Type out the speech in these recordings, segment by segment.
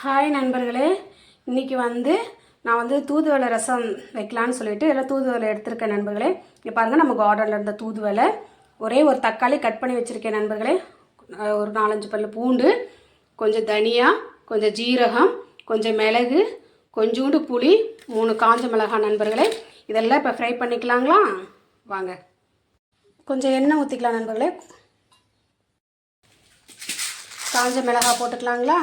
Hi நண்பர்களே, இன்றைக்கி நான் தூதுவளை ரசம் வைக்கலான்னு சொல்லிட்டு எல்லாம் தூதுவளை எடுத்திருக்கேன் நண்பர்களே. இங்கே பாருங்கள், நம்ம கார்டனில் இருந்த தூதுவளை. ஒரே ஒரு தக்காளி கட் பண்ணி வச்சுருக்கேன் நண்பர்களே. ஒரு 4-5 பல்லு பூண்டு, கொஞ்சம் தனியா, கொஞ்சம் ஜீரகம், கொஞ்சம் மிளகு, கொஞ்சோண்டு புளி, 3 காஞ்ச மிளகாய் நண்பர்களே. இதெல்லாம் இப்போ ஃப்ரை பண்ணிக்கலாங்களா? வாங்க. கொஞ்சம் எண்ணெய் ஊற்றிக்கலாம் நண்பர்களே. காஞ்ச மிளகாய் போட்டுக்கலாங்களா?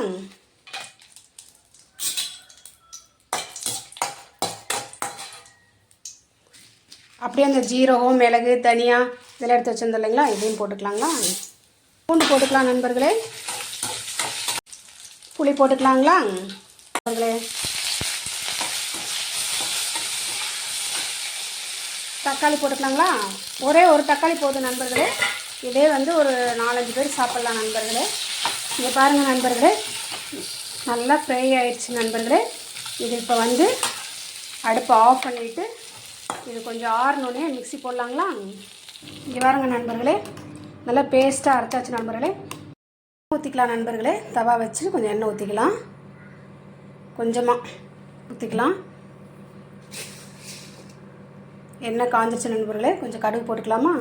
அப்படியே அந்த ஜீரகம், மிளகு, தனியா இதெல்லாம் எடுத்து வச்சுருந்தோம் இல்லைங்களா, இதையும் போட்டுக்கலாங்களா? பூண்டு போட்டுக்கலாம் நண்பர்களே. புளி போட்டுக்கலாங்களா நண்பர்களே? தக்காளி போட்டுக்கலாங்களா? ஒரே ஒரு தக்காளி போதும் நண்பர்களே. இதே ஒரு 4-5 பேர் சாப்பிட்லாம் நண்பர்களே. இங்கே பாருங்கள் நண்பர்களே, நல்லா ஃப்ரை ஆயிடுச்சு நண்பர்களே. இது இப்போ அடுப்பை ஆஃப் பண்ணிவிட்டு இது கொஞ்சம் ஆறணுன்னே மிக்ஸி போடலாங்களா? இங்கே பாருங்க நண்பர்களே, நல்லா பேஸ்ட்டாக அரைச்சாச்சு நண்பர்களே. ஊற்றிக்கலாம் நண்பர்களே. தவா வச்சு கொஞ்சம் எண்ணெய் ஊற்றிக்கலாம். கொஞ்சமாக ஊற்றிக்கலாம். எண்ணெய் காஞ்சிச்சு நண்பர்களே. கொஞ்சம் கடுகு போட்டுக்கலாமா?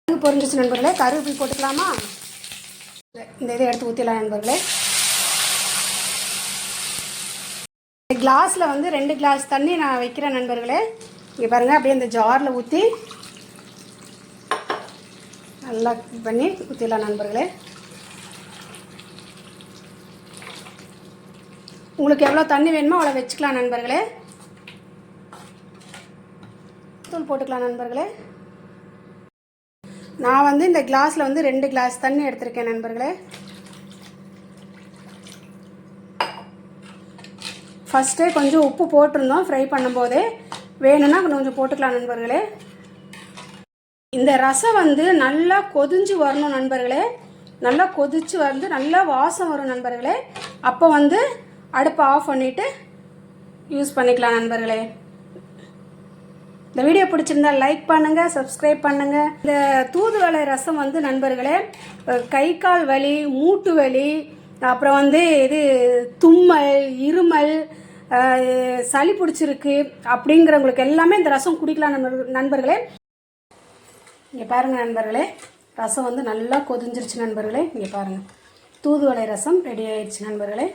கடுகு பொரிஞ்சிச்சு நண்பர்களே. கருவேப்பிலை போட்டுக்கலாமா? இந்த இதை எடுத்து ஊற்றிடலாம் நண்பர்களே. கிளாஸில் 2 கிளாஸ் தண்ணி நான் வைக்கிறேன் நண்பர்களே. இங்கே பாருங்கள், அப்படியே இந்த ஜாரில் ஊற்றி நல்லா பண்ணி ஊற்றிடலாம் நண்பர்களே. உங்களுக்கு எவ்வளோ தண்ணி வேணுமோ அவ்வளோ வச்சுக்கலாம் நண்பர்களே. தூள் போட்டுக்கலாம் நண்பர்களே. நான் இந்த கிளாஸில் 2 கிளாஸ் தண்ணி எடுத்திருக்கேன் நண்பர்களே. ஃபஸ்ட்டே கொஞ்சம் உப்பு போட்டிருந்தோம் ஃப்ரை பண்ணும்போதே. வேணும்னா கொஞ்சம் போட்டுக்கலாம் நண்பர்களே. இந்த ரசம் நல்லா கொதிஞ்சு வரணும் நண்பர்களே. நல்லா கொதிச்சு நல்லா வாசம் வரும் நண்பர்களே. அப்போ அடுப்பை ஆஃப் பண்ணிவிட்டு யூஸ் பண்ணிக்கலாம் நண்பர்களே. இந்த வீடியோ பிடிச்சிருந்தா லைக் பண்ணுங்கள், சப்ஸ்கிரைப் பண்ணுங்கள். இந்த தூதுவளை ரசம் நண்பர்களே, கை கால் வலி, மூட்டு வலி, அப்புறம் இது தும்மல், இருமல், சளி பிடிச்சிருக்கு அப்படிங்கிறவங்களுக்கு எல்லாமே இந்த ரசம் குடிக்கலாம் நண்பர்களே. இங்கே பாருங்கள் நண்பர்களே, ரசம் நல்லா கொதிஞ்சிருச்சு நண்பர்களே. இங்கே பாருங்கள், தூதுவளை ரசம் ரெடி ஆயிடுச்சு நண்பர்களே.